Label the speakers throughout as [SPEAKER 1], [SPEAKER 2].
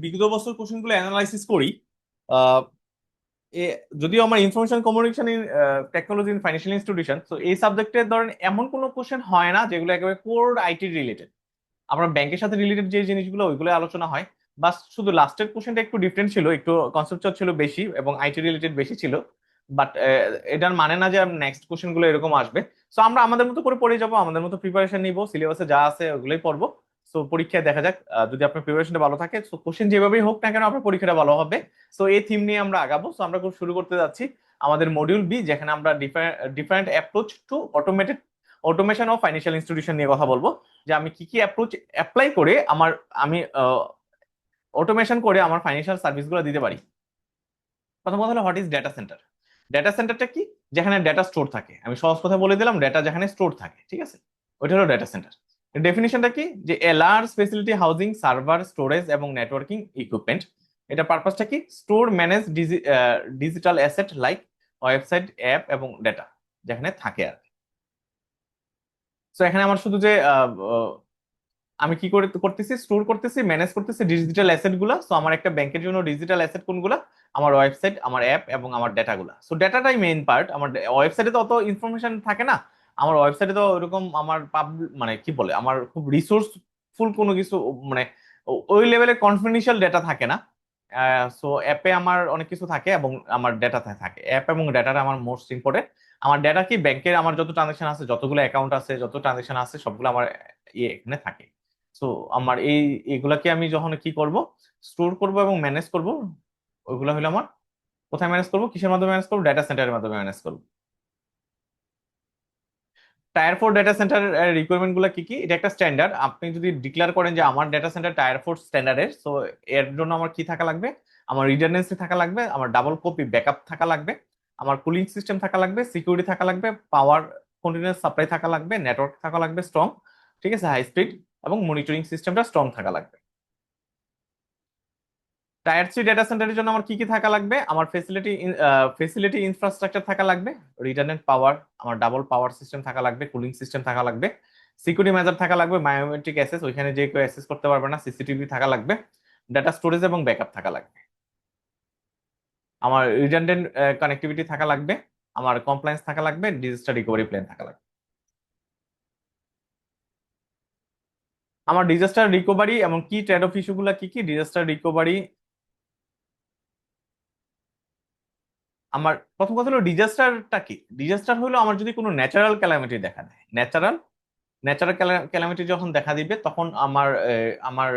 [SPEAKER 1] বিগত বছর কোশ্চেনগুলো অ্যানালাইসিস করি। আহ, এ যদিও আমার information communication in technology in financial institution, তো এই সাবজেক্টে ধরেন এমন কোনো কোশ্চেন হয় না যেগুলো একেবারে কোর আইটি রিলেটেড। আমরা ব্যাংকের সাথে রিলেটেড যে জিনিসগুলো ওইগুলো আলোচনা হয়। বাস শুধু লাস্টের কোশ্চেনটা একটু ডিফারেন্ট ছিল, একটু কনসেপচুয়াল ছিল বেশি এবং আইটি রিলেটেড বেশি ছিল। বাট এটার মানে না যে নেক্সট কোশ্চেন গুলো এরকম আসবে। সো আমরা আমাদের মতো করে পড়ে যাবো, আমাদের মতো প্রিপারেশন নিবো, সিলেবাসে যা আছে ওগুলোই পড়বো। সো পরীক্ষায় দেখা যাক, যদি আপনার প্রিপারেশনটা ভালো থাকে, সো কোশ্চেন যেভাবেই হোক না কেন আপনার পরীক্ষাটা ভালো হবে। সো এই থিম নিয়ে আমরা আগাবো। সো আমরা খুব শুরু করতে যাচ্ছি আমাদের মডিউল বি, যেখানে আমরা different approach to automation of financial institution নিয়ে কথা বলবো। যে আমি কি কি অ্যাপ্রোচ অ্যাপ্লাই করে আমি অটোমেশন করে আমার ফাইন্যান্সিয়াল সার্ভিসগুলো দিতে পারি। প্রথম কথা হলো, what is data centre. Data সেন্টারটা কি? যেখানে ডেটা স্টোর থাকে। আমি সহজ কথা বলে দিলাম, ডেটা যেখানে স্টোর থাকে, ঠিক আছে, ওইটা হলো ডেটা সেন্টার। ডেফিনিশনটা কি? যে a large facility housing server storage এবং নেটওয়ার্কিং ইকুইপমেন্ট। এটা পারপাসটা কি? Store manage digital asset like website, app এবং ডেটা যেখানে থাকে আর কি। তো এখানে আমার শুধু যে আমি কি করে করতেছি, স্টোর করতেছি, ম্যানেজ করতেছি ডিজিটাল অ্যাসেট গুলা। সো আমার একটা ব্যাংকের জন্য ডিজিটাল অ্যাসেট কোনগুলা? আমার ওয়েবসাইট, আমার অ্যাপ এবং আমার ডেটা গুলা। সো ডেটাটাই মেইন পার্ট। আমার ওয়েবসাইটে তো অত ইনফরমেশন থাকে না। আমার ওয়েবসাইটে তো ওরকম আমার মানে কি বলে, আমার খুব রিসোর্সফুল কোনো কিছু, মানে ওই লেভেলে কনফিডেন্সিয়াল ডেটা থাকে না। সো অ্যাপে আমার অনেক কিছু থাকে এবং আমার ডেটাতে থাকে। অ্যাপ এবং ডেটাটা আমার মোস্ট ইম্পর্টেন্ট। আমার ডেটা কি? ব্যাংকের আমার যত ট্রানজাকশন আছে, যতগুলো অ্যাকাউন্ট আছে, যত ট্রানজাকশন আছে, সবগুলো আমার এখানে থাকে। সো আমার এগুলাকে আমি যখন কি করব, স্টোর করব এবং ম্যানেজ করব, ওইগুলো হলো আমার কোথায় ম্যানেজ করব, কিসের মাধ্যমে ম্যানেজ করব? ডেটা সেন্টারের মাধ্যমে ম্যানেজ করব। Tyre four data centre requirement গুলো কি কি? এটা একটা স্ট্যান্ডার্ড। আপনি যদি ডিক্লেয়ার করেন যে আমার ডেটা সেন্টার টায়ার ফোর স্ট্যান্ডার্ডের, সো এর জন্য আমার কি থাকা লাগবে? আমার রিডান্ডেন্সি থাকা লাগবে, আমার ডাবল কপি ব্যাকআপ থাকা লাগবে, আমার কুলিং সিস্টেম থাকা লাগবে, সিকিউরিটি থাকা লাগবে, পাওয়ার কন্টিনিউয়াস সাপ্লাই থাকা লাগবে, নেটওয়ার্ক থাকা লাগবে স্ট্রং, ঠিক আছে, হাই স্পিড, এবং মনিটরিং সিস্টেমটা স্ট্রং থাকা লাগবে। টায়ার থ্রি ডেটা সেন্টারের জন্য আমার কি কি থাকা লাগবে? আমার ফেসিলিটি ইনফ্রাস্ট্রাকচার থাকা লাগবে, রিডান্ডেন্ট পাওয়ার, আমার ডাবল পাওয়ার সিস্টেম থাকা লাগবে, কুলিং সিস্টেম থাকা লাগবে, সিকিউরিটি মেজার থাকা লাগবে, বায়োমেট্রিক অ্যাসেস, ওইখানে যে কেউ অ্যাসেস করতে পারবে না, সিসিটিভি থাকা লাগবে, ডাটা স্টোরেজ এবং ব্যাকআপ থাকা লাগবে, আমার রিডান্ডেন্ট কানেক্টিভিটি থাকা লাগবে, আমার কমপ্লায়েন্স থাকা লাগবে, ডিজাস্টার রিকভারি প্ল্যান থাকা লাগবে। আমার ডিজাস্টার রিকভারি এবং কি ট্রেড অফ ইস্যুগুলো কি কি? ডিজাস্টার রিকভারি, আমার প্রথম কথা হলো ডিজাস্টারটা কি? ডিজাস্টার হলো আমার যদি কোনো ন্যাচারাল ক্যালামিটি দেখা দেয়, ন্যাচারাল ক্যালামিটি যখন দেখা দিবে, তখন আমার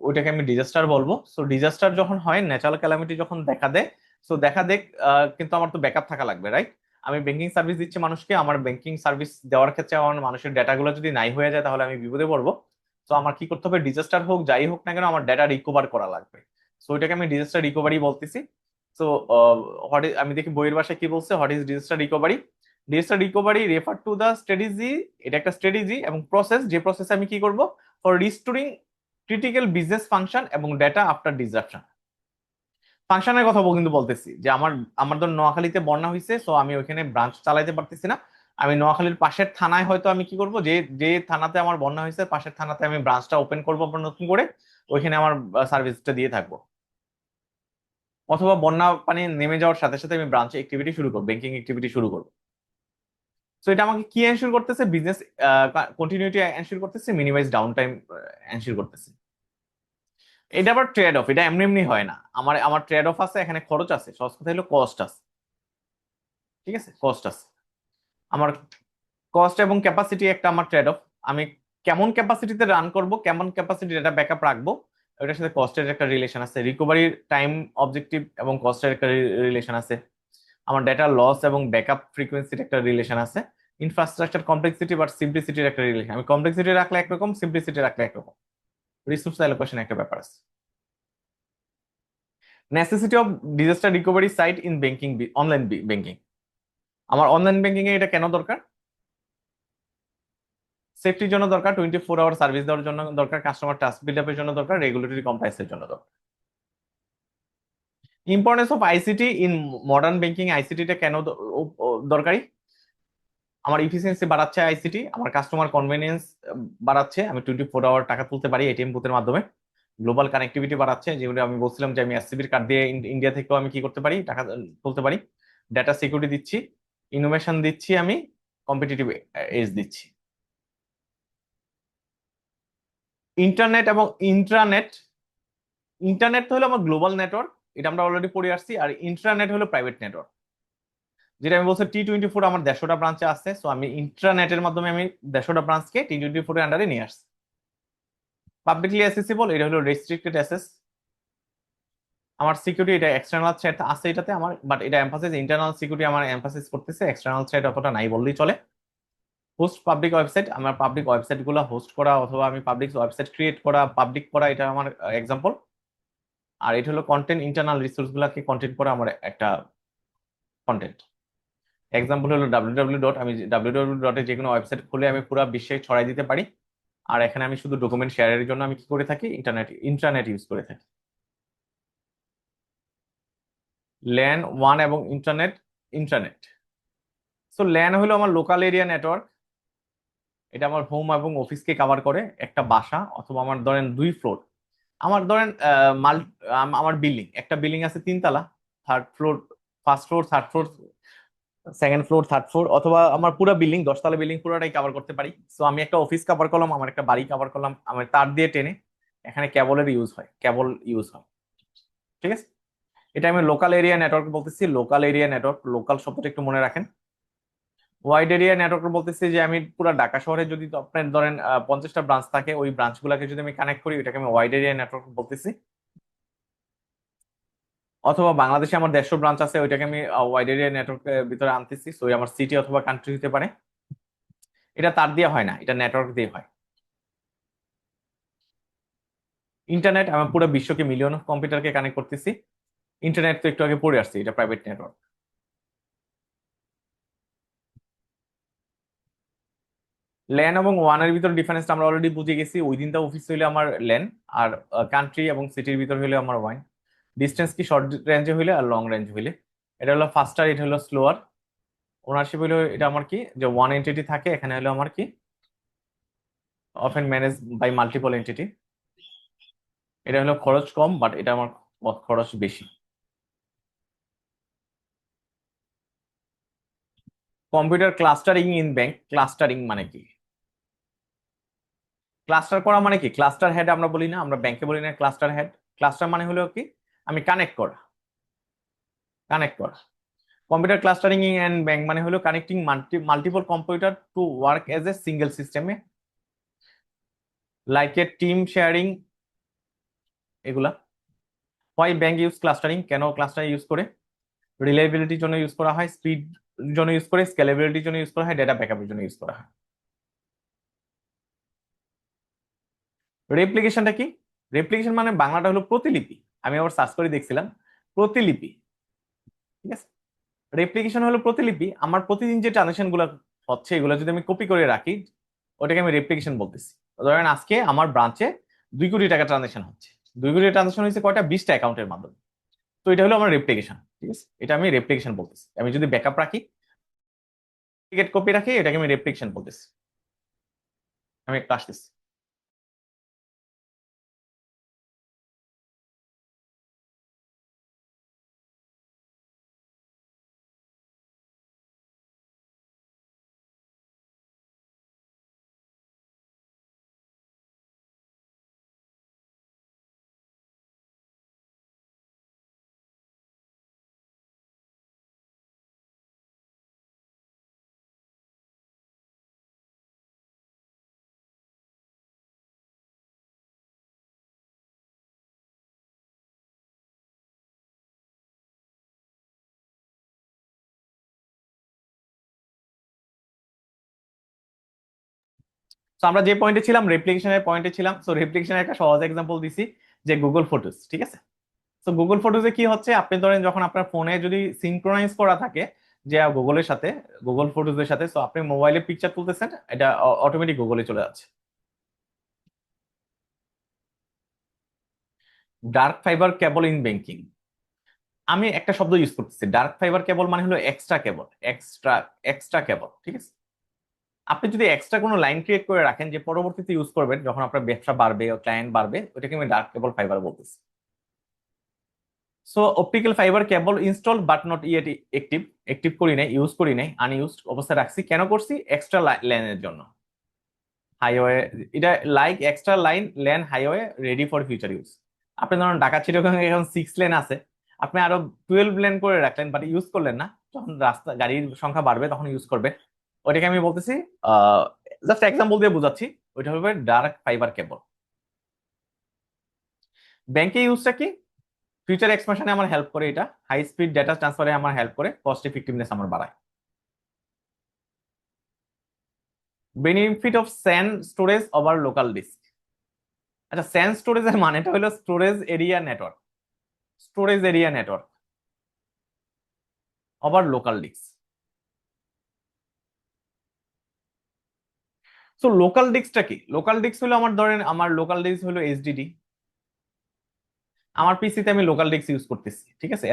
[SPEAKER 1] ওইটাকে আমি ডিজাস্টার বলবো। সো ডিজাস্টার যখন হয়, ন্যাচারাল ক্যালামিটি যখন দেখা দেয়, সো দেখা দেখ, কিন্তু আমার তো ব্যাকআপ থাকা লাগবে, রাইট? আমি ব্যাংকিং সার্ভিস দিচ্ছি মানুষকে, আমার ব্যাংকিং সার্ভিস দেওয়ার ক্ষেত্রে আমার মানুষের ডেটাগুলো যদি নাই হয়ে যায়, তাহলে আমি বিপদে পড়বো। তো আমার কি করতে হবে? ডিজাস্টার হোক যাই হোক না কেন, আমার ডেটা রিকভার করা লাগবে। সো ওইটাকে আমি ডিজাস্টার রিকভারি বলতেছি। সো আমি দেখি বইয়ের ভাষায় কি বলছে, what is disaster recovery. Disaster recovery refer to the strategy, এটা একটা স্ট্র্যাটেজি এবং প্রসেস, যে প্রসেসে আমি কি করব? For restoring critical business function এবং ডেটা আফটার ডিজাস্টার। ফাংশনের কথা কিন্তু বলতেছি যে আমার আমার ধর নোয়াখালীতে বন্যা হয়েছে, সো আমি ওইখানে ব্রাঞ্চ চালাইতে পারতেছি না। আমি নোয়াখালীর পাশের থানায় হয়তো আমি কি করব, যে যে থানাতে আমার বন্যা হয়েছে, পাশের থানাতে আমি ব্রাঞ্চটা ওপেন করবো আবার নতুন করে, ওইখানে আমার সার্ভিসটা দিয়ে থাকবো। অথবা বন্যা পানি নেমে যাওয়ার সাথে সাথে আমি ব্রাঞ্চে অ্যাক্টিভিটি শুরু করবো, ব্যাংকিং অ্যাক্টিভিটি শুরু করবো। সো এটা আমাকে কি এনশিওর করতেছে? বিজনেস কন্টিনিউটি এনশিওর করতেছে, মিনিমাইজ ডাউন টাইম এনশিওর করতেছে। এটা আবার ট্রেড অফ, এটা এমনি এমনি হয় না। আমার আমার ট্রেড অফ আছে, এখানে খরচ আছে, সহজ কথা হলো কস্ট আছে, ঠিক আছে, কস্ট আছে আমার। কস্ট এবং ক্যাপাসিটি একটা আমার ট্রেড অফ। আমি কেমন ক্যাপাসিটিতে রান করব, কেমন ক্যাপাসিটি ডেটা ব্যাকআপ রাখবো, ওটার সাথে কস্টের একটা রিলেশন আছে। রিকভারির টাইম অবজেক্টিভ এবং কস্টের একটা রিলেশন আছে। আমার ডেটা লস এবং ব্যাকআপ ফ্রিকোয়েন্সির একটা রিলেশন আছে। ইনফ্রাস্ট্রাকচার কমপ্লেক্সিটি বা সিম্পলিসিটির একটা রিলেশন। আমি কমপ্লেক্সিটি রাখলে একরকম, সিম্পলিসিটি রাখলে একরকম। রিসোর্স অ্যালোকেশন একটা ব্যাপার আছে। Necessity of disaster recovery site in banking, online banking. আমার অনলাইন ব্যাংকিং এ এটা কেন দরকার? সেফটির জন্য দরকার, 24 আওয়ার সার্ভিস দেওয়ার জন্য দরকার, কাস্টমার ট্রাস্ট বিল্ড আপের জন্য দরকার, রেগুলেটরি কমপ্লায়েন্সের জন্য দরকার। Importance of ICT in modern banking. আইসিটিটা কেন দরকারি? আমার ইফিসিয়েন্সি বাড়াচ্ছে আইসিটি, আমার কাস্টমার কনভেনিয়েন্স বাড়াচ্ছে, আমি 24 আওয়ার টাকা তুলতে পারি এটিএম বুথের মাধ্যমে। গ্লোবাল কানেক্টিভিটি বাড়াচ্ছে, যেগুলো আমি বলছিলাম যে আমি এসসিবির কার্ড দিয়ে ইন্ডিয়া থেকেও আমি কি করতে পারি, টাকা তুলতে পারি। ডাটা সিকিউরিটি দিচ্ছি, ইনোভেশন দিচ্ছি, আমি কম্পিটিটিভ এজ দিচ্ছি। ইন্টারনেট এবং ইন্ট্রানেট, ইন্টারনেট হলো আমার গ্লোবাল নেটওয়ার্ক, এটা আমরা অলরেডি পড়ে আসছি। আর ইন্ট্রানেট হলো প্রাইভেট নেটওয়ার্ক, যেটা আমি বলছি T24 আমার 150টা ব্রাঞ্চে আছে। সো আমি ইন্ট্রানেটের মাধ্যমে আমি 150টা ব্রাঞ্চকে T24 এর আন্ডারে নিয়ে আসছি। পাবলিকলি অ্যাসেসিবল, এটা হলো রেস্ট্রিক্টেড অ্যাসেস। আমার সিকিউরিটি এটা এক্সটার্নাল থ্রেট আছে এটাতে আমার, বাট এটা এমফাসিস ইন্টারনাল সিকিউরিটি আমার এমফাসিস করতেছে, এক্সটার্নাল থ্রেট অতটা নাই বললেই চলে। হোস্ট পাবলিক ওয়েবসাইট, আমার পাবলিক ওয়েবসাইট গুলো হোস্ট করা অথবা আমি পাবলিক ওয়েবসাইট ক্রিয়েট করা, পাবলিক করা, এটা আমার এক্সাম্পল। আর এটা হলো কন্টেন্ট, ইন্টারনাল রিসোর্স গুলাকে কন্টেন্ট করা আমার একটা কন্টেন্ট। এক্সাম্পল হলো ডাব্লিউ ডট, আমি ডাব্লিউ যে কোনো ওয়েবসাইট খুলে আমি পুরো বিশ্বে ছড়াই দিতে পারি। আর এখানে আমি শুধু ডকুমেন্ট শেয়ারের জন্য আমি কি করে থাকি, ইন্টারনেট ইউজ করে থাকি। ল্যান ওয়ান এবং ইন্টারনেট, ইন্টারনেট। সো ল্যান হলো আমার লোকাল এরিয়া নেটওয়ার্ক, এটা আমার হোম এবং অফিসকে কভার করে। একটা বাসা অথবা আমার ধরেন 2 ফ্লোর, আমার ধরেন আমার বিল্ডিং, একটা বিল্ডিং আছে 3 তলা, third floor, first floor, third floor, second floor, third floor, অথবা আমার পুরো বিল্ডিং 10 তলা বিল্ডিং পুরোটাই কভার করতে পারি। সো আমি একটা অফিস কভার করলাম, আমার একটা বাড়ি কভার করলাম, আমার তার দিয়ে টেনে এখানে কেবলের ইউজ হয়, কেবল ইউজ হয়। ঠিক আছে, এটা আমি লোকাল এরিয়া নেটওয়ার্ক বলতেছি। লোকাল এরিয়া নেটওয়ার্ক, লোকাল শব্দটা একটু মনে রাখেন। ওয়াইড এরিয়া নেটওয়ার্ক বলতেছি যে আমি পুরো ঢাকা শহরে যদি তো আপনার ধরেন 50টা ব্রাঞ্চ থাকে, ওই ব্রাঞ্চ গুলাকে যদি আমি কানেক্ট করি, ওইটাকে আমি ওয়াইড এরিয়া নেটওয়ার্ক বলতেছি। অথবা বাংলাদেশে আমার 150 ব্রাঞ্চ আছে, ওইটাকে আমি ওয়াইড এরিয়া নেটওয়ার্কের ভিতরে আনতেছি। সো আমার সিটি অথবা কান্ট্রি হতে পারে। এটা তার দিয়ে হয় না, এটা নেটওয়ার্ক দিয়ে হয়। ইন্টারনেট, আমি পুরো বিশ্বকে মিলিয়ন অফ কম্পিউটারকে কানেক্ট করতেছি। ইন্টারনেট তো একটু আগে পড়ে আসছি, এটা প্রাইভেট নেটওয়ার্ক। ল্যান এবং ওয়ানের ভিতর ডিফারেন্সটা আমরা অলরেডি বুঝে গেছি। ওই দিনটা অফিস হইলে আমার ল্যান, আর কান্ট্রি এবং সিটির ভিতর হইলে আমার ওয়ান। ডিস্টেন্স কি শর্ট রেঞ্জে হইলে আর লং রেঞ্জ হইলে। এটা হলো ফাস্টার, এটা হলো স্লোয়ার। ওনারশিপ হইলো এটা আমার কি, যে ওয়ান এন্টিটি থাকে, এখানে হলো আমার কি often manage by multiple entity. এটা হলো খরচ কম, বাট এটা আমার খরচ বেশি। Computer clustering in bank, clustering মানে কি? ক্লাস্টার করা মানে কি? ক্লাস্টার হেড আমরা বলি না, আমরা ব্যাংকে বলি না ক্লাস্টার হেড। ক্লাস্টার মানে হলো কি, আমি কানেক্ট করা, কানেক্ট করা। কম্পিউটার ক্লাস্টারিং এন্ড ব্যাংক মানে হলো connecting multiple computer to work as a single সিস্টেমে, লাইক এ টিম শেয়ারিং, এগুলা। হোয়াই ব্যাংক ইউজ ক্লাস্টারিং, কেন ক্লাস্টার ইউজ করে? রিলায়েবিলিটির জন্য ইউজ করা হয়, স্পিড জন্য ইউজ করে, স্কেলেবিলিটির জন্য ইউজ করা হয়, ডেটা ব্যাকআপের জন্য ইউজ করা হয়। রেপ্লিকেশনটা কি? রেপ্লিকেশন মানে বাংলাটা হলো প্রতিলিপি। আমি আবার সার্চ করে দেখছিলাম, প্রতিলিপি। ঠিক আছে, রেপ্লিকেশন হলো প্রতিলিপি। আমার প্রতিদিন যে ট্রানজেকশন গুলো হচ্ছে, এগুলো যদি আমি কপি করে রাখি, ওটাকে আমি রেপ্লিকেশন বলতেছি। ধরেন আজকে আমার ব্রাঞ্চে 2 কোটি টাকা ট্রানজেকশন হচ্ছে, 2 কোটি ট্রানজেকশন হয়েছে কয়টা, 20টা অ্যাকাউন্টের মাধ্যমে। তো এটা হলো আমার রেপ্লিকেশন। ঠিক আছে, এটা আমি রেপ্লিকেশন বলতেছি। আমি যদি ব্যাকআপ রাখি, টিকেট কপি রাখি, এটাকে আমি রেপ্লিকেশন বলতেছি। আমি একটু আসতেছি। তো আমরা যে পয়েন্টে ছিলাম, রেপ্লিকেশনের পয়েন্টে ছিলাম। সো রেপ্লিকেশনের একটা সহজ এক্সাম্পল দিছি, যে গুগল ফটোস। ঠিক আছে, তো গুগল ফটোজে কি হচ্ছে, আপনি ধরেন যখন আপনার ফোনে যদি সিনক্রোনাইজ করা থাকে যে গুগলের সাথে, গুগল ফটোজের সাথে, তো আপনি মোবাইলে পিকচার তুলতেছেন, এটা অটোমেটিক গুগলে চলে যাচ্ছে। Dark fibre cable in banking, আমি একটা শব্দ ইউজ করতেছি, ডার্ক ফাইবার কেবল মানে হলো এক্সট্রা কেবল, এক্সট্রা এক্সট্রা কেবল। ঠিক আছে, আপনি যদি এক্সট্রা কোনো লাইন ক্রিয়েট করে রাখেন যে পরবর্তীতে ইউজ করবেন যখন আপনার ব্যবসা বাড়বে ক্লায়েন্ট বাড়বে, ওটাকে আমি ডার্ক কেবল ফাইবার বলতেছি। So optical fibre cable install but not yet active, active করি নাই, ইউজ করি নাই, আনইউজড অবস্থায় রাখছি। কেন করছি? এক্সট্রা লাইনের জন্য। হাইওয়ে, এটা like extra line lane highway ready for future use. আপনি ধরুন ঢাকা চিটাগাং এখন 6 লেন আছে, আপনি আরো 12 লেন করে রাখলেন বাট ইউজ করলেন না, যখন রাস্তা গাড়ির সংখ্যা বাড়বে তখন ইউজ করবে। ওইটাকে আমি বলতেছি, জাস্ট এক্সাম্পল দিয়ে বোঝাচ্ছি, ওইটা হবে ডার্ক ফাইবার কেবল। ব্যাংকে ইউজটা কি? ফিউচার এক্সপানশনে আমার হেল্প করে, এটা হাই স্পিড ডেটা ট্রান্সফারে আমার হেল্প করে, কস্ট ইফেক্টিভনেস আমার বাড়ায়। Benefit of SAN storage over local disk. আচ্ছা, স্যান স্টোরেজের মানেটা হলো storage area network, storage area network over local disk. So local ডিস্কটা কি? লোকাল ডিস্ক হলো আমার, ধরেন আমার লোকাল ডিস্ক হলো এইচডিডি, আমার পিসিতে আমি লোকাল ডিস্ক ইউজ করতেছি, ঠিক আছে,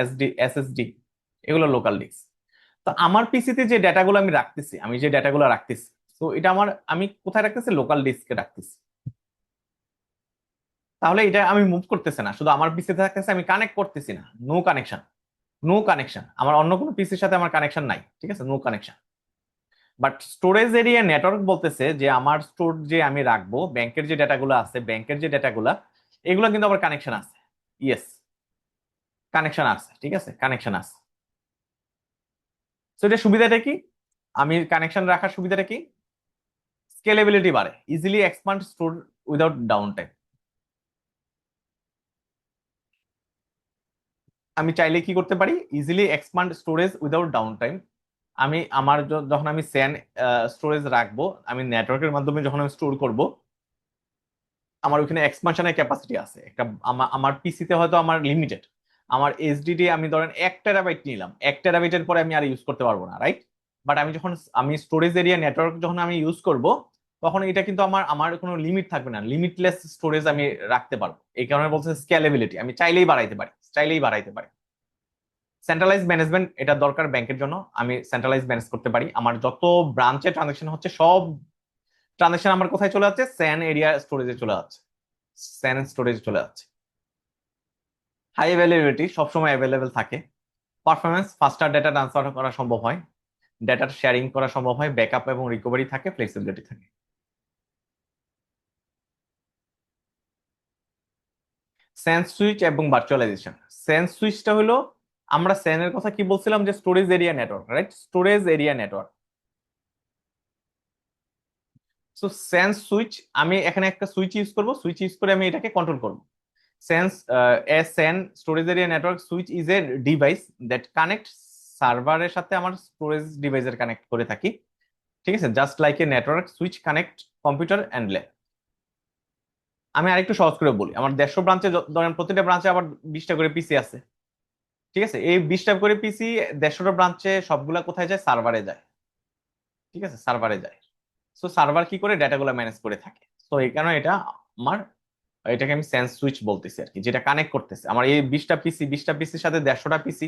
[SPEAKER 1] এসএসডি, এগুলো লোকাল ডিস্ক। তো আমার পিসিতে যে ডেটাগুলো আমি রাখতেছি, আমি যে ডেটাগুলো রাখতেছি, তো এটা আমার, আমি কোথায় রাখতেছি? লোকাল ডিস্কে রাখতেছি। তাহলে এটা আমি মুভ করতেছি না, শুধু আমার পিসিতে থাকতেছে, আমি কানেক্ট করতেছি না, নো কানেকশন, নো কানেকশন, আমার অন্য কোনো পিসির সাথে আমার কানেকশন নাই, ঠিক আছে, no connection. But storage area network বলতেছে যে আমার স্টোর যে আমি রাখবো, ব্যাংকের যে ডেটাগুলো আছে, ব্যাংকের যে ডেটাগুলো, এগুলো কিন্তু আবার কানেকশন আছে। ইয়েস, কানেকশন আছে, ঠিক আছে, কানেকশন আছে। তো এটা সুবিধাটা কি? আমি কানেকশন রাখার সুবিধাটা কি? স্কেলেবিলিটি বাড়ে, easily expand store without down time. আমি চাইলে কি করতে পারি? Easily expand storage without down time. আমি আমার যখন আমি স্যান স্টোরেজ রাখবো, আমি নেটওয়ার্কের মাধ্যমে যখন আমি স্টোর করব, আমার ওখানে এক্সপানশনের ক্যাপাসিটি আছে একটা। আমার পিসিতে হয়তো আমার লিমিটেড, আমার এইচডিডি আমি ধরেন 1 টেরাবাইট নিলাম, 1 টেরাবাইটের পরে আমি আর ইউজ করতে পারবো না, রাইট? বাট আমি যখন আমি স্টোরেজ এরিয়া নেটওয়ার্ক যখন আমি ইউজ করব, তখন এটা কিন্তু আমার আমার কোনো লিমিট থাকবে না, লিমিটলেস স্টোরেজ আমি রাখতে পারবো। এই কারণে বলছে স্কেলেবিলিটি, আমি চাইলেই বাড়াইতে পারি, চাইলেই বাড়াইতে পারি। সেন্ট্রালাইজ ম্যানেজমেন্ট এটা দরকার ব্যাংকের জন্য, আমি সেন্ট্রালাইজ ম্যানেজ করতে পারি। আমার যত ব্রাঞ্চে ট্রানজাকশন হচ্ছে, সব ট্রানজাকশন আমার কোথায় চলে যাচ্ছে? স্যান এরিয়া স্টোরেজে চলে যাচ্ছে, স্যান স্টোরেজে চলে যাচ্ছে। হাই অ্যাভেলেবিলিটি, সবসময় অ্যাভেলেবেল থাকে। পারফরমেন্স, ফাস্টার ডেটা ট্রান্সফার করা সম্ভব হয়, ডেটা শেয়ারিং করা সম্ভব হয়, ব্যাকআপ এবং রিকভারি থাকে, ফ্লেক্সিবিলিটি থাকে। স্যান সুইচ এবং ভার্চুয়ালাইজেশন। স্যান সুইচটা হলো, আমরা স্যানের কথা কি বলছিলাম? যে storage area network, right? Storage area network. So SAN switch, আমি এখানে একটা সুইচ ইউজ করব, সুইচ ইউজ করে আমি এটাকে কন্ট্রোল করব। Sense a SAN storage area network switch is a device that connect সার্ভারের সাথে আমার স্টোরেজ ডিভাইসের কানেক্ট করে থাকি, ঠিক আছে, just like a network switch connect computer and lab. আমি আরেকটু সহজ করে বলি, আমার 150 ব্রাঞ্চে, ধরেন প্রতিটা ব্রাঞ্চে আবার 20টা করে পিসি আছে, ঠিক আছে, এই 20টা করে পিসি 150টা ব্রাঞ্চে সবগুলা কোথায় যায়? সার্ভারে যায়, ঠিক আছে, সার্ভারে যায়। সো সার্ভার কি করে? ডেটাগুলো ম্যানেজ করে থাকে। তো এই কারণে এটা আমার, এটাকে আমি সেন্স সুইচ বলতেছি আর কি, যেটা কানেক্ট করতেছে আমার এই 20টা পিসি, 20টা পিসির সাথে 150টা পিসি,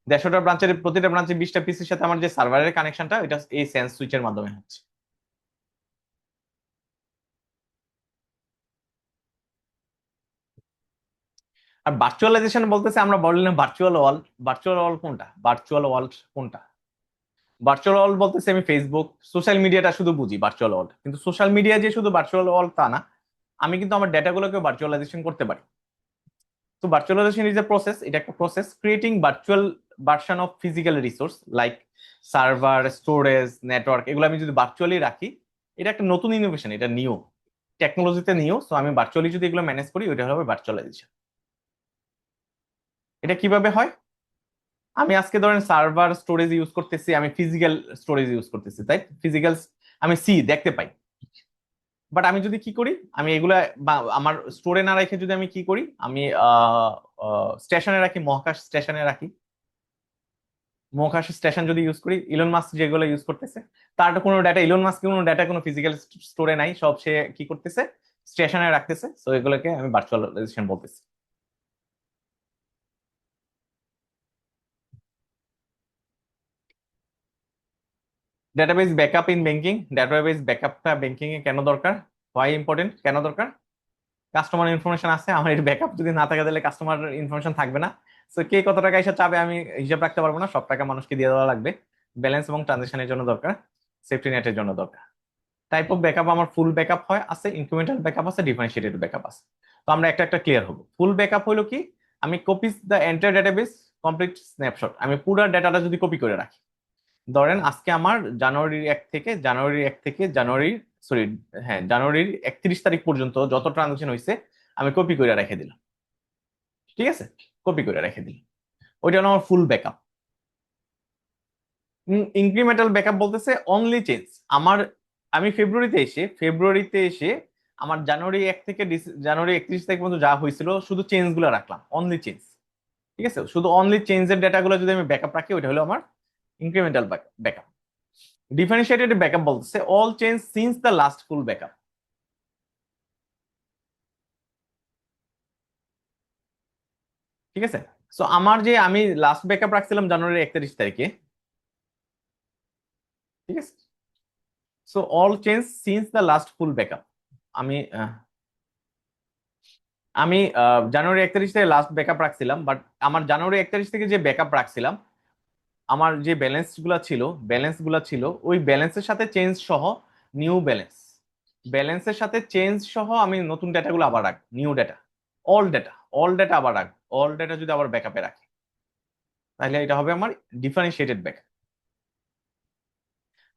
[SPEAKER 1] 150টা ব্রাঞ্চের প্রতিটা ব্রাঞ্চে 20টা পিসির সাথে আমার যে সার্ভারের কানেকশনটা, এটা এই সেন্স সুইচের মাধ্যমে হচ্ছে। আর ভার্চুয়ালাইজেশন বলতেছে, আমরা বললাম ভার্চুয়াল ওয়াল। ভার্চুয়াল ওয়াল কোনটা? ভার্চুয়াল ওয়াল কোনটা? ভার্চুয়াল ওয়াল বলতেছে আমি ফেসবুক সোশ্যাল মিডিয়াটা শুধু বুঝি ভার্চুয়াল ওয়াল, কিন্তু সোশ্যাল মিডিয়া যে শুধু ভার্চুয়াল ওয়াল তা না, আমি কিন্তু আমার ডেটাগুলোকে ভার্চুয়ালাইজেশন করতে পারি। তো ভার্চুয়ালাইজেশন ইজ এ প্রসেস, এটা একটা process creating virtual version of physical resource like server, storage, network, এগুলো আমি যদি ভার্চুয়ালি রাখি, এটা একটা নতুন ইনোভেশন, এটা নিউ টেকনোলজিতে নিউ। সো আমি ভার্চুয়ালি যদি এগুলো ম্যানেজ করি, ওইটা হবে ভার্চুয়ালাইজেশন। এটা কিভাবে হয়? আমি আজকে ধরেন সার্ভার স্টোরেজ ইউজ করতেছি, আমি ফিজিক্যাল স্টোরেজ ইউজ করতেছি, তাই ফিজিক্যাল, আমি দেখতে পাই। বাট আমি যদি কি করি, আমি এগুলা আমার স্টোরে না রেখে যদি আমি কি করি, আমি স্টেশনে রাখি, মহাকাশ স্টেশনে রাখি। মহাকাশ স্টেশন যদি ইউজ করি, ইলন মাস্ক যেগুলো ইউজ করতেছে, তার তো কোনো ডাটা, ইলন মাস্ক কোনো ডাটা কোনো ফিজিক্যাল স্টোরে নাই, সব সে কি করতেছে? স্টেশনে রাখতেছে। তো এগুলোকে আমি ভার্চুয়ালাইজেশন বলতেছি। Database backup in banking, database ব্যাকআপটা ব্যাংকিং এ কেন দরকার, হোয়াই ইম্পর্টেন্ট, কেন দরকার? কাস্টমার ইনফরমেশন আছে, আমার এর ব্যাকআপ যদি না থাকে তাহলে কাস্টমার ইনফরমেশন থাকবে না। তো কে কত টাকা এসে চাবে আমি হিসাব রাখতে পারবো না, সব টাকা মানুষকে দিয়ে দেওয়া লাগবে। ব্যালেন্স এবং ট্রানজেকশনের জন্য দরকার, সেফটি নেটের জন্য দরকার। টাইপ অফ ব্যাকআপ আমার ফুল ব্যাকআপ হয় আছে, ইনক্রিমেন্টাল ব্যাকআপ আছে, ডিফারেন্সিয়েটেড ব্যাকআপ আছে। তো আমরা একটা একটা ক্লিয়ার হবো। ফুল ব্যাকআপ হলো কি, আমি copies the entire database complete snapshot, আমি পুরো ডাটাটা যদি কপি করে রাখি, ধরেন আজকে আমার জানুয়ারি সরি, হ্যাঁ জানুয়ারির 31 তারিখ পর্যন্ত যত ট্রানজাকশন হয়েছে আমি কপি করে রেখে দিলাম, ঠিক আছে, কপি করে রেখে দিলাম, ওইটা হলো আমার ফুল ব্যাকআপ। ইনক্রিমেন্টাল ব্যাকআপ বলতেছে অনলি চেঞ্জ আমার, আমি ফেব্রুয়ারিতে এসে আমার জানুয়ারি 31 তারিখ পর্যন্ত যা হয়েছিল শুধু চেঞ্জ গুলো রাখলাম, অনলি চেঞ্জ, ঠিক আছে, শুধু অনলি চেঞ্জের ডেটা গুলো যদি আমি ব্যাকআপ রাখি ওইটা হলো আমার ইনক্রিমেন্টাল ব্যাকআপ। ডিফারেন্সিয়েটেড ব্যাকআপ বলতেছে all change since the last full backup, ঠিক আছে। সো আমার যে আমি লাস্ট ব্যাকআপ রাখছিলাম জানুয়ারি 31 তারিখে, ঠিক আছে, so all change since the last full backup, আমি আমি জানুয়ারি 31 থেকে লাস্ট ব্যাকআপ রাখছিলাম, বাট আমার জানুয়ারি 31 থেকে যে ব্যাকআপ রাখছিলাম, আমার যে ব্যালেন্স গুলা ছিল ওই ব্যালেন্সের সাথে চেঞ্জ সহ, নিউ ব্যালেন্সের সাথে চেঞ্জ সহ আমি নতুন ডেটাগুলো আবার রাখবো, new data, all data, all data আবার রাখবো, অল ডেটা যদি আবার ব্যাকআপে রাখি তাহলে এটা হবে আমার ডিফারেন্সিয়েটেড ব্যাকআপ।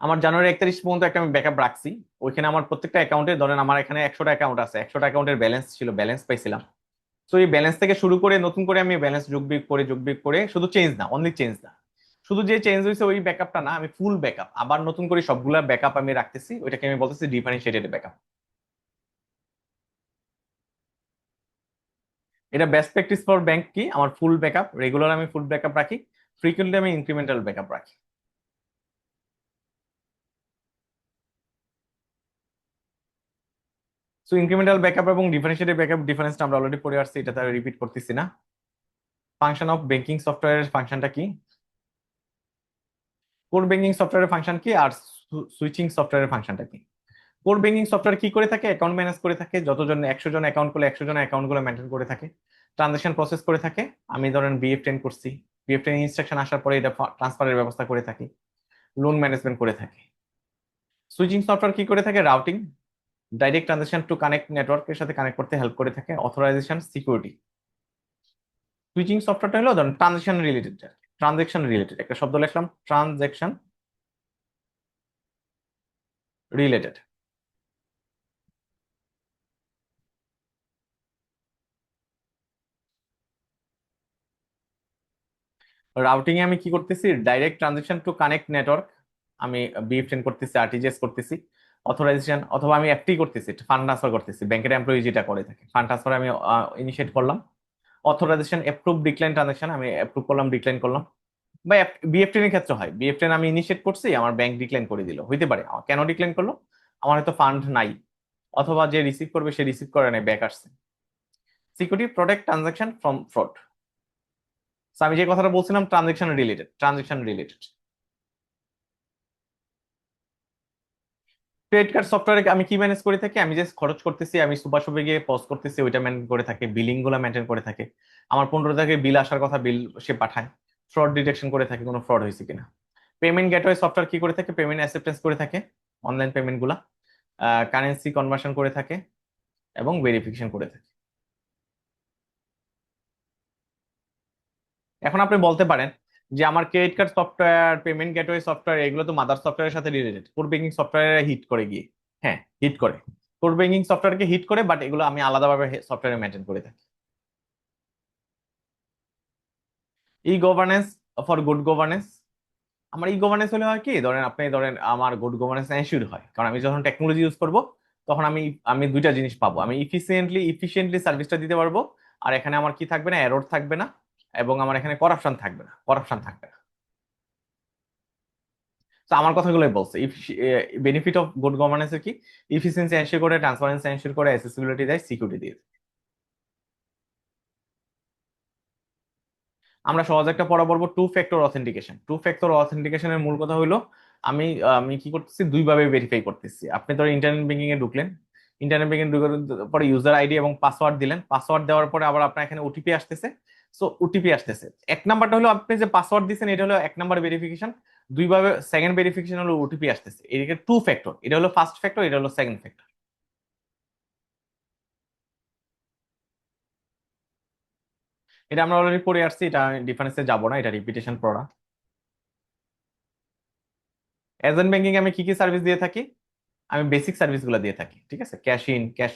[SPEAKER 1] আমার জানুয়ারি 31 পর্যন্ত একটা আমি ব্যাকআপ রাখছি, ওইখানে আমার প্রত্যেকটা অ্যাকাউন্টে, ধরেন আমার এখানে 100টা অ্যাকাউন্ট আছে, 100টা অ্যাকাউন্টের ব্যালেন্স ছিল, ব্যালেন্স পাইছিলাম। তো এই ব্যালেন্স থেকে শুরু করে নতুন করে আমি ব্যালেন্স যোগ বিয়োগ করে শুধু চেঞ্জ না, অনলি চেঞ্জ না, শুধু যে চেঞ্জ হয়েছে ওই ব্যাকআপটা না, আমি ফুল ব্যাকআপ আবার নতুন করে সবগুলা ব্যাকআপ আমি রাখতেছি, ওইটাকে আমি বলতেছি ডিফারেন্সিয়েটেড ব্যাকআপ। এটা বেস্ট প্র্যাকটিস ফর ব্যাংক কি, আমার ফুল ব্যাকআপ, রেগুলার আমি ফুল ব্যাকআপ রাখি, ফ্রিকুয়েন্টলি আমি ইনক্রিমেন্টাল ব্যাকআপ রাখি। সো ইনক্রিমেন্টাল ব্যাকআপ এবং ডিফারেন্সিয়েটেড ব্যাকআপ ডিফারেন্সটা আমরা অলরেডি পড়ে আসছি, এটা তার রিপিট করতেছি না। ফাংশন অফ ব্যাংকিং সফটওয়্যারের ফাংশনটা কি, কোর ব্যাংকিং সফটওয়্যারের ফাংশন কি, আর সুইচিং সফটওয়্যারের ফাংশনটা কি? কোর ব্যাংকিং সফটওয়্যার কি করে থাকে, অ্যাকাউন্ট ম্যানেজ করে থাকে, যতজন 100 জন অ্যাকাউন্ট করলে 100 জন অ্যাকাউন্ট গুলো মেনটেন করে থাকে, ট্রানজাকশন প্রসেস করে থাকে, আমি ধরেন BF10 করছি, BF10 ইনস্ট্রাকশন আসার পরে এটা ট্রান্সফারের ব্যবস্থা করে থাকি, লোন ম্যানেজমেন্ট করে থাকি। সুইচিং সফটওয়্যার কি করে থাকে, routing, direct transaction to connect নেটওয়ার্কের সাথে কানেক্ট করতে হেল্প করে থাকে, অথরাইজেশন, সিকিউরিটি। সুইচিং সফটওয়্যারটা হলো ধরেন ট্রানজাকশন রিলেটেড একটা শব্দ লিখলাম, ট্রানজাকশন রিলেটেড। রাউটিং এ আমি কি করতেছি, direct transaction to connect network, আমি BF10 করতেছি, RTGS করতেছি, অথরাইজেশন, অথবা আমি FT করতেছি, ফান্ড ট্রান্সফার করতেছি, ব্যাংকের এমপ্লয়ি যেটা করে থাকে, ফান্ড ট্রান্সফার আমি ইনিশিয়েট করলাম, অথরাইজেশন অ্যাপ্রুভ ডিক্লাইন ট্রানজেকশন, আমি অ্যাপ্রুভ করলাম ডিক্লাইন করলাম, বা BF10 এর ক্ষেত্রে হয়, BF10 আমি ইনিশিয়েট করছি, আমার ব্যাংক ডিক্লাইন করে দিল, হইতে পারে কেন ডিক্লাইন করলো, আমার হয়তো ফান্ড নাই, অথবা যে রিসিভ করবে সে রিসিভ করে নাই, ব্যাক আসছে। Security protect transaction from fraud. আমি যে কথাটা বলছিলাম ট্রানজাকশন রিলেটেড। ক্রেডিট কার্ড সফটওয়্যারে আমি কি ম্যানেজ করে থাকি, আমি যে খরচ করতেছি, আমি সুপার শপে গিয়ে পজ করতেছি, ওইটা মেনটেন করে থাকে, বিলিং গুলো মেনটেন করে থাকে, আমার 15 তারিখে বিল আসার কথা, বিল সে পাঠায়, ফ্রড ডিটেকশন করে থাকে, কোনো ফ্রড হয়েছে কিনা। পেমেন্ট গেটওয়ে সফটওয়্যার কি করে থাকে, পেমেন্ট অ্যাকসেপ্টেন্স করে থাকে, অনলাইন পেমেন্ট গুলা, কারেন্সি কনভার্সন করে থাকে এবং ভেরিফিকেশন করে থাকে। এখন আপনি বলতে পারেন যে আমার credit card software, payment gateway software, এগুলো তো মাদার সফটওয়্যারের সাথে related, core banking software hit করে গিয়ে, হ্যাঁ হিট করে, কোর ব্যাংকিং সফটওয়্যারকে হিট করে, বাট এগুলো আমি আলাদাভাবে সফটওয়্যারে মেনটেন করে থাকি। E governance for good governance, আমার ই গভর্নেন্স হলে হয় কি, ধরেন আমার গুড গভর্নেন্স এনশিওর হয়, কারণ আমি যখন টেকনোলজি ইউজ করব তখন আমি আমি দুইটা জিনিস পাবো, আমি ইফিসিয়েন্টলি সার্ভিসটা দিতে পারবো, আর এখানে আমার কি থাকবে না, এরর থাকবে না, এবং আমার এখানে করাপশন থাকবে না। তো আমার কথাগুলোই বলছে, বেনিফিট অফ গুড গভর্নেন্সের কি, ইফিসিয়েন্সি এনশিওর করে, ট্রান্সপারেন্সি এনশিওর করে, অ্যাক্সেসিবিলিটি দেয়, সিকিউরিটি দিয়ে। আমরা সহজ একটা পড়া বলবো two factor authentication. Two factor অথেন্টিকেশনের মূল কথা হলো আমি আমি কি করতেছি, দুইভাবে ভেরিফাই করতেছি। আপনি ধরো ইন্টারনেট ব্যাংকিং এ ঢুকলেন, ইন্টারনেট ব্যাংকিং ঢুকার পরে ইউজার আইডি এবং পাসওয়ার্ড দিলেন, পাসওয়ার্ড দেওয়ার পরে আবার আপনার এখানে ওটিপি আসতেছে। সো ওটিপি আসতেছে, এক নাম্বারটা হলো আপনি যে পাসওয়ার্ড দিচ্ছেন এটা হলো এক নাম্বার ভেরিফিকেশন, দুইভাবে সেকেন্ড ভেরিফিকেশন হলো ওটিপি আসতেছে, এদিকে টু ফ্যাক্টর, এটা হলো ফার্স্ট ফ্যাক্টর, এটা হলো সেকেন্ড ফ্যাক্টর। এটা আমরা অলরেডি পড়ে আসছি, এটা ডিফারেন্সে যাব না, এটা রিপিটেশন পড়া। এজেন্ট ব্যাংকিং আমি কি কি সার্ভিস দিয়ে থাকি? আমি বেসিক সার্ভিস গুলো দিয়ে থাকি, ঠিক আছে, cash in, cash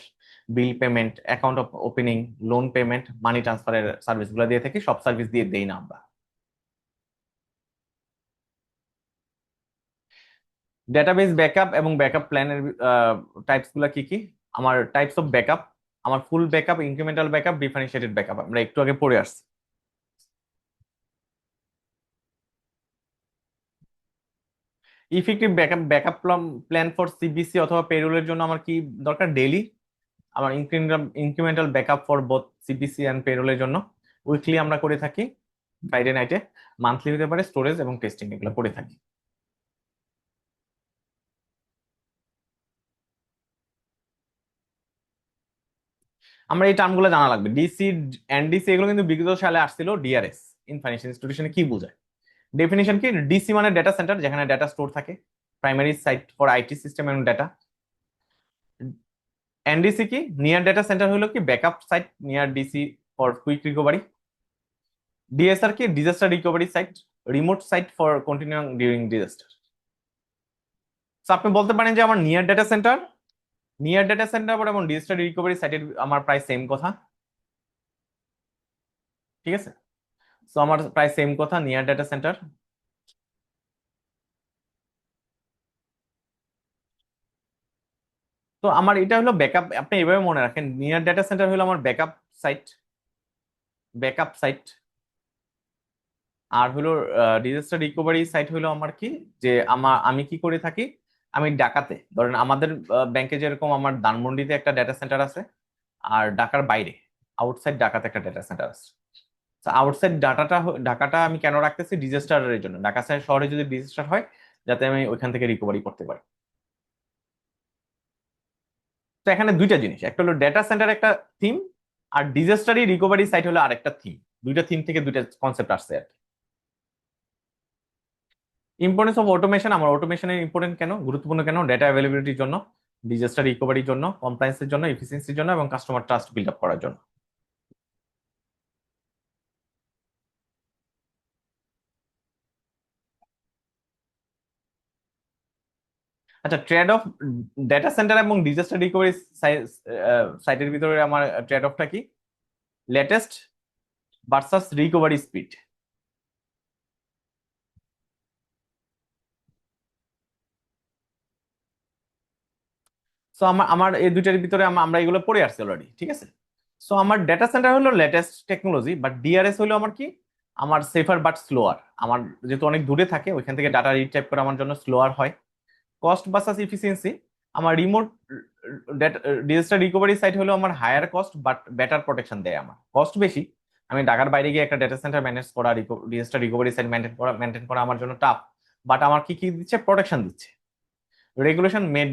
[SPEAKER 1] bill payment, account opening, loan payment, money ট্রান্সফারের সার্ভিস গুলো দিয়ে থাকি, সব সার্ভিস দিয়ে দেই না আমরা। ডেটাবেস ব্যাকআপ এবং ব্যাকআপ প্ল্যানের টাইপস গুলা কি কি? আমার টাইপস অফ ব্যাকআপ, আমার full backup, incremental backup, differentiated backup, আমরা একটু আগে পড়ে আসছি। Effective backup backup plan for CBC অথবা পেরোলের জন্য আমার কি দরকার? ডেইলি। আমার incremental backup for both CBC and পেরোলের জন্য উইকলি আমরা করে থাকি, ফ্রাইডে নাইটে। মান্থলি হতে পারে, স্টোরেজ এবং টেস্টিং এগুলো করে থাকি। আমরা এই টার্মগুলো জানা লাগবে, ডিসি, এনডিসি, এগুলো কিন্তু বিগত সালে আসছিল। ডিআরএস ইন ফাইন্যান্সিয়াল ইনস্টিটিউশনে কি বোঝায়? ডেফিনিশন কি? ডিসি মানে ডেটা সেন্টার, যেখানে ডেটা স্টোর থাকে, primary site for IT system এবং ডেটা। এনডিসি কি? নিয়ার ডেটা সেন্টার হলো কি backup site near DC for quick recovery. DSR কি? Disaster recovery site, remote site for continuing during disaster. আপনি বলতে পারেন যে আমার নিয়ার ডেটা সেন্টার এবং ডিজাস্টার রিকভারি সাইটের আমার প্রায় সেম কথা, ঠিক আছে। তো আমার প্রায় সেম কথা, নিয়ার ডেটা সেন্টার। তো আমার এটা হলো ব্যাকআপ, আপনি এভাবে মনে রাখেন, নিয়ার ডেটা সেন্টার হলো আমার ব্যাকআপ সাইট, ব্যাকআপ সাইট। আর হলো ডিজাস্টার রিকভারি সাইট হলো আমার কি, যে আমি কি করে থাকি, আমি ঢাকাতে ধরেন আমাদের ব্যাংকে যেরকম আমার ধানমন্ডিতে একটা ডেটা সেন্টার আছে, আর ঢাকার বাইরে আউটসাইড ঢাকাতে একটা ডেটা সেন্টার আছে। আউটসাইড ঢাকাটা আমি কেন রাখতেছি? ডিজাস্টারের জন্য, ঢাকা শহরে যদি ডিজাস্টার হয় যাতে আমি ওইখান থেকে রিকভারি করতে পারি। তো এখানে দুইটা জিনিস, একটা হলো ডেটা সেন্টার একটা থিম, আর ডিজাস্টারি রিকভারি সাইট হলো আরেকটা থিম। দুইটা থিম থেকে দুইটা কনসেপ্ট আসছে আর কি। ইম্পর্টেন্স অফ অটোমেশন, আমার অটোমেশনের ইম্পর্টেন্ট কেন, গুরুত্বপূর্ণ কেন? ডেটা অ্যাভেলেবিলিটির জন্য, ডিজাস্টার রিকভারির জন্য, কমপ্লায়েন্সের জন্য, এফিসিয়েন্সির জন্য এবং কাস্টমার ট্রাস্ট বিল্ড আপ করার জন্য। আচ্ছা, ট্রেড অফ ডেটা সেন্টার এবং ডিজাস্টার রিকভারি সাইটের ভিতরে আমার ট্রেড অফটা কি? Latest versus recovery speed. So আমার আমার এই দুইটার ভিতরে আমরা এগুলো পড়ে আসছি অলরেডি, ঠিক আছে। সো আমার ডেটা সেন্টার হলো লেটেস্ট টেকনোলজি, বাট ডিআরএস হলো আমার কি, আমার সেফার বাট স্লোয়ার। আমার যেহেতু অনেক দূরে থাকে, ওইখান থেকে ডাটা রিড টাইপ করা আমার জন্য স্লোয়ার হয়। কস্ট ভার্সাস এফিসিয়েন্সি, আমার রিমোট ডিজাস্টার রিকভারি সাইট হলো আমার higher cost but better protection দেয়। আমার কস্ট বেশি, আমি ঢাকার বাইরে গিয়ে একটা ডেটা সেন্টার ম্যানেজ করা, ডিজাস্টার রিকভারি সাইট মেনটেন করা আমার জন্য টাফ, বাট আমার কি কি দিচ্ছে? প্রোটেকশন দিচ্ছে। Regulation made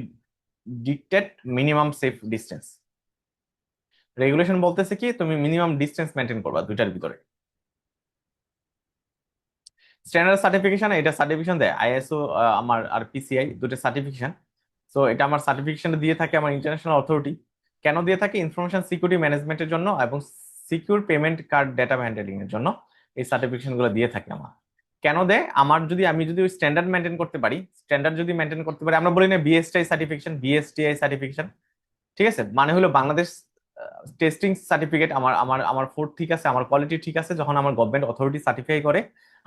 [SPEAKER 1] dictate minimum safe distance. Regulation বলতেছে কি, তুমি মিনিমাম ডিস্টেন্স মেনটেন করবা দুইটার ভিতরে। স্ট্যান্ডার্ড সার্টিফিকেশন, এটা সার্টিফিকেশন দেয় আইএসও, আমার আর পিসিআই দুটো সার্টিফিকেশন। সো এটা আমার সার্টিফিকেশন দিয়ে থাকে আমার ইন্টারন্যাশনাল অথরিটি। কেন দিয়ে থাকে? ইনফরমেশন সিকিউরিটি ম্যানেজমেন্টের জন্য এবং secure payment card data handling এর জন্য এই সার্টিফিকেশন গুলো দিয়ে থাকে আমার। কেন দেয়? আমি যদি ওই স্ট্যান্ডার্ড মেনটেন করতে পারি, স্ট্যান্ডার্ড যদি মেনটেন করতে পারি, আমরা বলি না বিএসটিআই সার্টিফিকেশন, বিএসটিআই সার্টিফিকেশন, ঠিক আছে, মানে হলো বাংলাদেশ টেস্টিং সার্টিফিকেট। আমার আমার আমার ফুড ঠিক আছে, আমার কোয়ালিটি ঠিক আছে, যখন আমার গভর্নমেন্ট অথরিটি সার্টিফাই করে,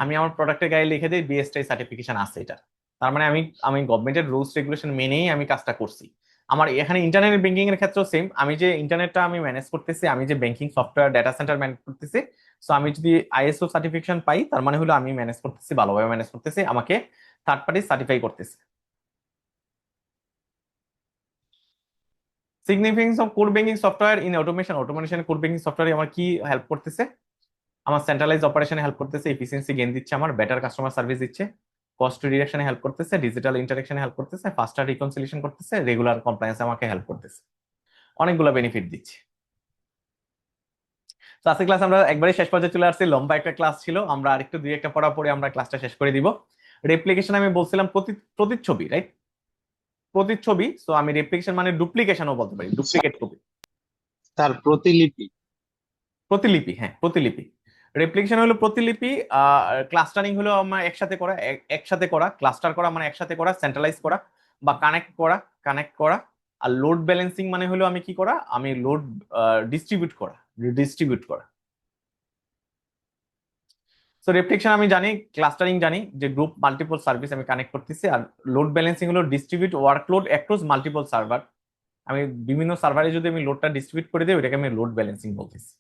[SPEAKER 1] আমি আমার প্রোডাক্টের গায়ে লিখে দিই বিএসটিআই সার্টিফিকেশন আছে এটা। তার মানে আমি আমি গভর্নমেন্টের রুলস রেগুলেশন মেনেই আমি কাজটা করছি। আমার এখানে ইন্টারনেট ব্যাংকিং এর ক্ষেত্রেও সেম, আমি যে ইন্টারনেটটা আমি ম্যানেজ করতেছি, আমি যে banking software data center manage করতেছি, সো আমি যদি আইএসও সার্টিফিকেশন পাই, তার মানে হলো আমি ম্যানেজ করতেছি, ভালোভাবে ম্যানেজ করতেছি, আমাকে থার্ড পার্টি সার্টিফাই করতেছে। Significance of core banking software in automation, automation core banking software আমার কি হেল্প করতেছে? আমার সেন্ট্রালাইজ অপারেশনে হেল্প করতেছে, এফিসিয়েন্সি গেইন দিচ্ছে, আমার বেটার কাস্টমার সার্ভিস দিচ্ছে, কস্ট রিডাকশনে হেল্প করতেছে, ডিজিটাল ইন্টারাকশনে হেল্প করতেছে, ফাস্টার রিকনসিলিয়েশন করতেছে, রেগুলার কমপ্লায়েন্স আমাকে হেল্প করতেছে, অনেকগুলো বেনিফিট দিচ্ছে। তো আজকে ক্লাস আমরা একবারে শেষ পর্যায়ে চলে আসছি, লম্বা একটা ক্লাস ছিল, আমরা আরেকটু দুই একটা পড়া পড়ে আমরা ক্লাসটা শেষ করে দিব। রেপ্লিকেশন আমি বলছিলাম প্রতিচ্ছবি, রাইট? প্রতিচ্ছবি, সো আমি রেপ্লিকেশন মানে ডুপ্লিকেশনও বলতে পারি, ডুপ্লিকেট কপি।
[SPEAKER 2] তার প্রতিলিপি।
[SPEAKER 1] প্রতিলিপি, হ্যাঁ প্রতিলিপি। রেপ্লিকেশন হলো প্রতিলিপি, ক্লাস্টারিং হলো আমার একসাথে করা, একসাথে করা, ক্লাস্টার করা মানে একসাথে করা, সেন্ট্রালাইজ করা বা কানেক্ট করা। আর লোড ব্যালেন্সিং মানে হলো আমি কি করা, আমি লোড ডিস্ট্রিবিউট করা। সো রেপ্লিকেশন আমি জানি, ক্লাস্টারিং জানি যে গ্রুপ মাল্টিপল সার্ভিস আমি কানেক্ট করতেছি, আর লোড ব্যালেন্সিং হলো distribute workload across multiple server. আমি বিভিন্ন সার্ভারে যদি আমি লোডটা ডিস্ট্রিবিউট করে দিই, ওটাকে আমি লোড ব্যালেন্সিং বলতেছি।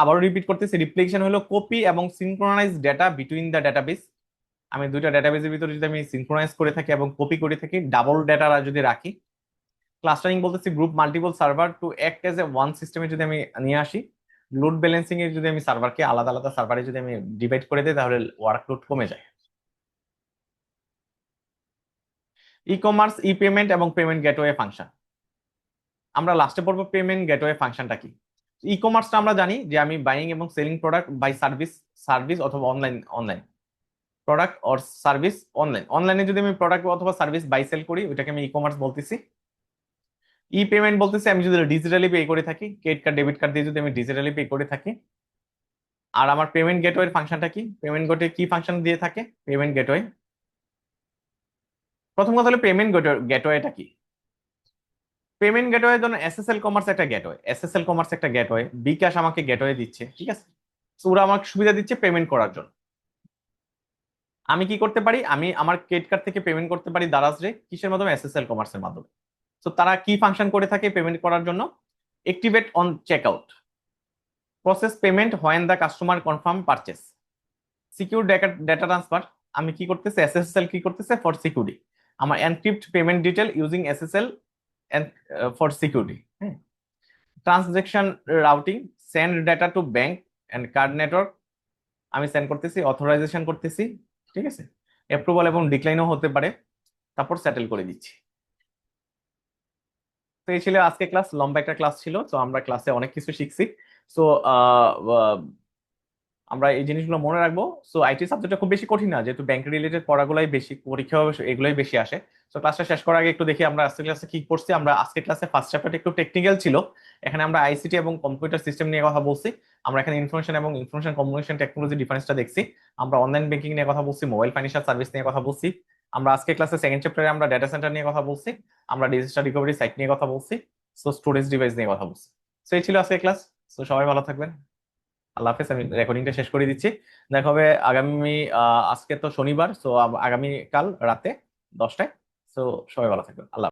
[SPEAKER 1] আবারও রিপিট করতেছি, রিপ্লিকেশন হলো কপি এবং synchronise data between the database. আমি দুইটা ডাটাবেসের ভিতরে যদি আমি সিনক্রোনাইজ করে থাকি এবং কপি করে থাকি, ডাবল ডেটা যদি রাখি। ক্লাস্টারিং বলতেছি group multiple server to act as a one সিস্টেমে যদি আমি নিয়ে আসি। লোড ব্যালেন্সিং এ যদি আমি সার্ভারকে আলাদা আলাদা সার্ভারে যদি আমি ডিভাইড করে দিই, তাহলে ওয়ার্কলোড কমে যায়। ই কমার্স, ই পেমেন্ট এবং পেমেন্ট গেটওয়ে ফাংশন। আমরা লাস্টে পড়বো পেমেন্ট গেটওয়ে ফাংশনটা কি। ই কমার্সটা আমরা জানি যে আমি বাইং এবং selling product by service, service অথবা অনলাইন, প্রোডাক্ট অর সার্ভিস অনলাইনে যদি আমি প্রোডাক্ট অথবা সার্ভিস বাই সেল করি, ওইটাকে আমি ই কমার্স বলতেছি। ই পেমেন্ট বলতেছি আমি যদি ডিজিটালি পে করে থাকি, ক্রেডিট কার্ড ডেবিট কার্ড দিয়ে যদি আমি ডিজিটালি পে করে থাকি। আর আমার পেমেন্ট গেটওয়ে ফাংশনটা কি, পেমেন্ট গেটওয়ে কি ফাংশন দিয়ে থাকে, পেমেন্ট গেটওয়ে। প্রথম কথা হলো পেমেন্ট গেটওয়েটা কি। পেমেন্ট গেটওয়ে জন্য এসএসএল কমার্স একটা গেটওয়ে, বিকাশ আমাকে গেটওয়ে দিচ্ছে, ঠিক আছে। তো ওরা আমাকে সুবিধা দিচ্ছে পেমেন্ট করার জন্য। আমি কি করতে পারি, আমি আমার ক্রেডিট কার্ড থেকে পেমেন্ট করতে পারি দারাজরে, কিসের মাধ্যমে, এসএসএল কমার্সের মাধ্যমে। তো তারা কি ফাংশন করে থাকে পেমেন্ট করার জন্য, activate on checkout, process payment when the customer confirm purchase, secure data transfer. আমি কি করতেছে, এসএসএল কি করতেছে ফর সিকিউরিটি, আমার encrypt payment detail using SSL for security, হ্যাঁ। Transaction routing, send data to bank and card network, আমি send করতেছি, authorisation করতেছি, ঠিক আছে। অ্যাপ্রুভাল এবং ডিক্লাইনও হতে পারে, তারপর সেটেল করে দিচ্ছি। তো এই ছিল আজকে ক্লাস, লম্বা একটা ক্লাস ছিল, তো আমরা ক্লাসে অনেক কিছু শিখছি। সো আমরা এই জিনিসগুলো মনে রাখবো। সো আইটি সাবজেক্টটা খুব বেশি কঠিন না, যেহেতু ব্যাংক রিলেটেড পড়াগুলাই বেশি, পরীক্ষা এগুলোই বেশি আসে। তো ক্লাসটা শেষ করার আগে একটু দেখি আমরা আজকে ক্লাসে কি করছি। আমরা আজকে ক্লাসে ফার্স্ট চ্যাপ্টারটা একটু টেকনিক্যাল ছিল, এখানে আমরা আইসিটি এবং কম্পিউটার সিস্টেম নিয়ে কথা বলছি। আমরা এখানে ইনফরমেশন এবং ইনফরমেশন কমিউনিকেশন টেকনোলজি ডিফারেন্সটা দেখছি। আমরা অনলাইন ব্যাংকিং নিয়ে কথা বলছি, মোবাইল ফাইন্যান্সিয়াল সার্ভিস নিয়ে কথা বলছি। আমরা আজকে ক্লাসে সেকেন্ড চ্যাপ্টারে আমরা ডাটা সেন্টার নিয়ে কথা বলছি, আমরা ডিজিটাল রিকভারি সাইট নিয়ে কথা বলছি, সো স্টোরেজ ডিভাইস নিয়ে কথা বলছি। সো এই ছিল আজকে ক্লাস। সো সবাই ভালো থাকবেন, আল্লাহ হাফেজ। আমি রেকর্ডিংটা শেষ করে দিচ্ছি, দেখা হবে আগামী আজকে তো শনিবার, সো আগামী কাল রাতে 10টায়। সো সবাই ভালো থাকবেন, আল্লাহ হাফেজ।